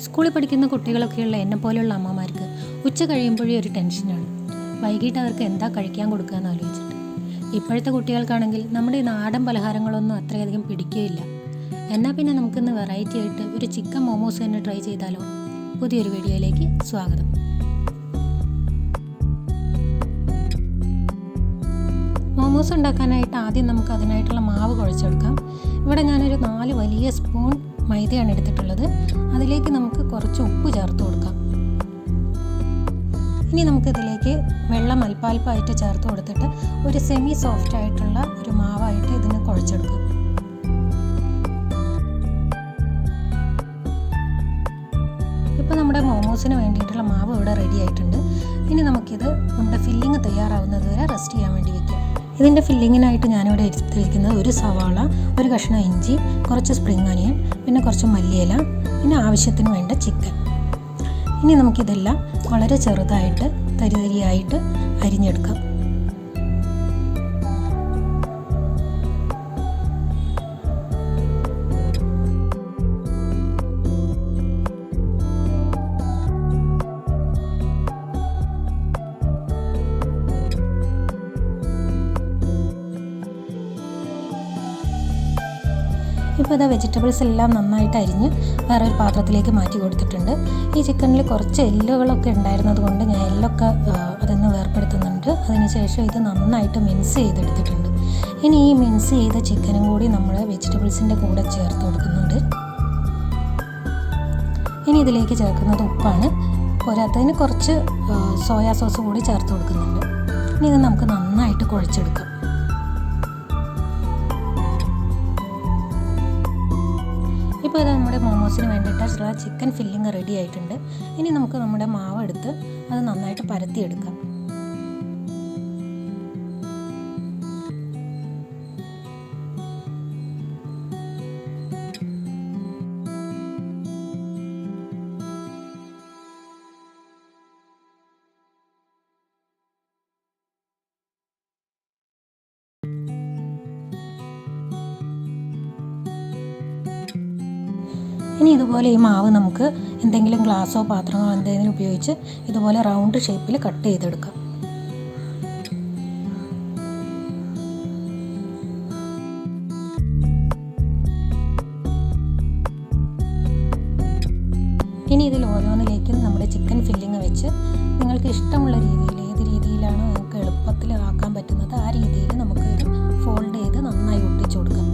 സ്കൂളിൽ പഠിക്കുന്ന കുട്ടികളൊക്കെയുള്ള എന്നെപ്പോലെയുള്ള അമ്മമാർക്ക് ഉച്ച കഴിയുമ്പോഴേ ഒരു ടെൻഷനാണ്. വൈകിട്ട് അവർക്ക് എന്താ കഴിക്കാൻ കൊടുക്കുക എന്ന് ആലോചിച്ചിട്ട്. ഇപ്പോഴത്തെ കുട്ടികൾക്കാണെങ്കിൽ നമ്മുടെ ഈ നാടൻ പലഹാരങ്ങളൊന്നും അത്രയധികം പിടിക്കുകയില്ല. എന്നാൽ പിന്നെ നമുക്കിന്ന് വെറൈറ്റി ആയിട്ട് ഒരു ചിക്കൻ മോമോസ് തന്നെ ട്രൈ ചെയ്താലോ? പുതിയൊരു വീഡിയോയിലേക്ക് സ്വാഗതം. മോമോസ് ഉണ്ടാക്കാനായിട്ട് ആദ്യം നമുക്ക് അതിനായിട്ടുള്ള മാവ് കുഴച്ചെടുക്കാം. ഇവിടെ ഞാനൊരു 4 വലിയ സ്പൂൺ മൈദയാണ് എടുത്തിട്ടുള്ളത്. അതിലേക്ക് നമുക്ക് കുറച്ച് ഉപ്പ് ചേർത്ത് കൊടുക്കാം. ഇനി നമുക്കിതിലേക്ക് വെള്ളം അല്പാൽപ്പമായിട്ട് ചേർത്ത് കൊടുത്തിട്ട് ഒരു സെമി സോഫ്റ്റ് ആയിട്ടുള്ള ഒരു മാവായിട്ട് ഇതിന് കുഴച്ചെടുക്കാം. ഇപ്പോൾ നമ്മുടെ മോമോസിന് വേണ്ടിയിട്ടുള്ള മാവ് ഇവിടെ റെഡി ആയിട്ടുണ്ട്. ഇനി നമുക്കിത് നമ്മുടെ ഫില്ലിങ് തയ്യാറാവുന്നത് വരെ റെസ്റ്റ് ചെയ്യാൻ വേണ്ടി വയ്ക്കാം. ഇതിൻ്റെ ഫില്ലിങ്ങിനായിട്ട് ഞാനിവിടെ എടുത്തിരിക്കുന്നത് ഒരു സവാള, ഒരു കഷ്ണം ഇഞ്ചി, കുറച്ച് സ്പ്രിംഗ് അനിയൻ, പിന്നെ കുറച്ച് മല്ലിയില, പിന്നെ ആവശ്യത്തിന് വേണ്ട ചിക്കൻ. ഇനി നമുക്കിതെല്ലാം വളരെ ചെറുതായിട്ട് തരിതരിയായിട്ട് അരിഞ്ഞെടുക്കാം. ഇപ്പോൾ ഇതാ വെജിറ്റബിൾസ് എല്ലാം നന്നായിട്ട് അരിഞ്ഞ് വേറൊരു പാത്രത്തിലേക്ക് മാറ്റി കൊടുത്തിട്ടുണ്ട്. ഈ ചിക്കനിൽ കുറച്ച് എല്ലുകളൊക്കെ ഉണ്ടായിരുന്നത് കൊണ്ട് ഞാൻ എല്ലൊക്കെ അതിന്ന് വേർപ്പെടുത്തുന്നുണ്ട്. അതിനുശേഷം ഇത് നന്നായിട്ട് മിക്സ് ചെയ്തെടുത്തിട്ടുണ്ട്. ഇനി ഈ മിക്സ് ചെയ്ത ചിക്കനും കൂടി നമ്മൾ വെജിറ്റബിൾസിൻ്റെ കൂടെ ചേർത്ത് കൊടുക്കുന്നുണ്ട്. ഇനി ഇതിലേക്ക് ചേർക്കുന്നത് ഉപ്പാണ്. പോരാത്തതിന് കുറച്ച് സോയാ സോസ് കൂടി ചേർത്ത് കൊടുക്കുന്നുണ്ട്. ഇനി ഇത് നമുക്ക് നന്നായിട്ട് കുഴച്ചെടുക്കാം. ഇപ്പോൾ ഇത് നമ്മുടെ മോമോസിന് വേണ്ടിയിട്ടുള്ള ചിക്കൻ ഫില്ലിങ് റെഡി ആയിട്ടുണ്ട്. ഇനി നമുക്ക് നമ്മുടെ മാവ് എടുത്ത് അത് നന്നായിട്ട് പരത്തിയെടുക്കാം. ഇനി ഇതുപോലെ ഈ മാവ് നമുക്ക് എന്തെങ്കിലും ഗ്ലാസ്സോ പാത്രമോ എന്തെങ്കിലും ഉപയോഗിച്ച് ഇതുപോലെ റൗണ്ട് ഷേപ്പിൽ കട്ട് ചെയ്തെടുക്കാം. ഇനി ഇതിൽ ഓരോന്നിലേക്കും നമ്മുടെ ചിക്കൻ ഫില്ലിങ് വെച്ച് നിങ്ങൾക്ക് ഇഷ്ടമുള്ള രീതിയിൽ, ഏത് രീതിയിലാണോ നിങ്ങൾക്ക് എളുപ്പത്തിൽ ആക്കാൻ പറ്റുന്നത് ആ രീതിയിൽ നമുക്ക് ഇത് ഫോൾഡ് ചെയ്ത് നന്നായി ഒട്ടിച്ചു കൊടുക്കാം.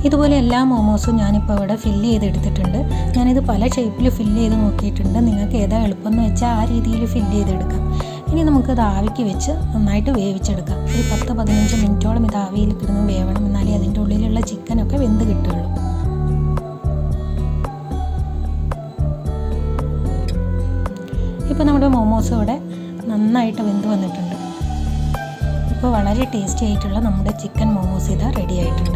ഇതുപോലെ എല്ലാ മോമോസും ഞാനിപ്പോൾ ഇവിടെ ഫില്ല് ചെയ്തെടുത്തിട്ടുണ്ട്. ഞാനിത് പല ഷേപ്പിൽ ഫില്ല് ചെയ്ത് നോക്കിയിട്ടുണ്ട്. നിങ്ങൾക്ക് ഏതാ എളുപ്പം എന്ന് വെച്ചാൽ ആ രീതിയിൽ ഫില്ല് ചെയ്തെടുക്കാം. ഇനി നമുക്കത് ആവിക്ക് വെച്ച് നന്നായിട്ട് വേവിച്ചെടുക്കാം. ഒരു 10-15 മിനിറ്റോളം ഇത് ആവിയിൽ കിടന്ന് വേവണം. എന്നാലേ അതിൻ്റെ ഉള്ളിലുള്ള ചിക്കനൊക്കെ വെന്ത് കിട്ടുള്ളൂ. ഇപ്പോൾ നമ്മുടെ മോമോസ് ഇവിടെ നന്നായിട്ട് വെന്ത് വന്നിട്ടുണ്ട്. ഇപ്പോൾ വളരെ ടേസ്റ്റി ആയിട്ടുള്ള നമ്മുടെ ചിക്കൻ മോമോസ് ഇതാ റെഡി ആയിട്ടുണ്ട്.